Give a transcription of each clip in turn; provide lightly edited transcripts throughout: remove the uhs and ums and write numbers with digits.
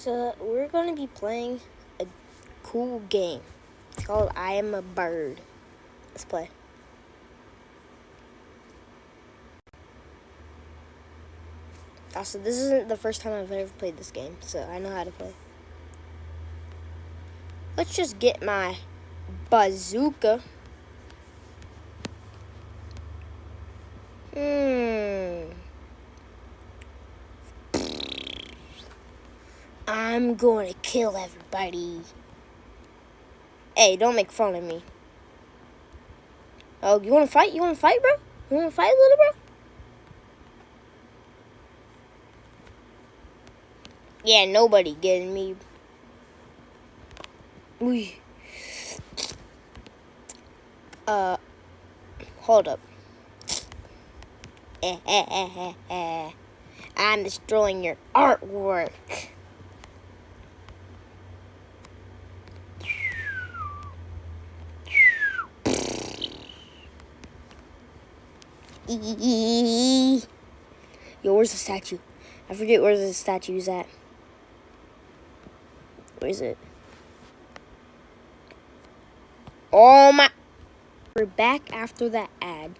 So we're gonna be playing a cool game. It's called I Am a Bird. Let's play. Also, this isn't the first time I've ever played this game, so I know how to play. Let's just get my bazooka. I'm gonna kill everybody. Hey, don't make fun of me. Oh, you wanna fight? You wanna fight, bro? You wanna fight, little bro? Yeah, nobody getting me. Ooh. Hold up. I'm destroying your artwork. Yo, where's the statue? I forget where the statue's at. Where is it? Oh my! We're back after that ad.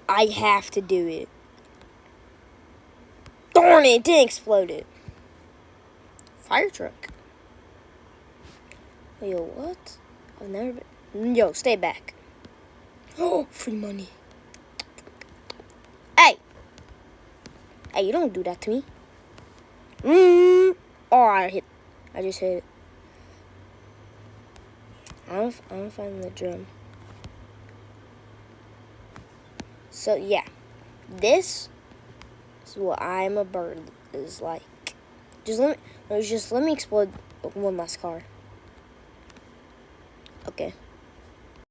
I have to do it. Darn it, it didn't explode it. Fire truck. Yo, what? I've never been. Yo, stay back. Oh, free money. Hey! Hey, you don't do that to me. Oh, I just hit it. I don't find the drum. So yeah, this is what I'm a bird is like. Just let me explode one last car. Okay.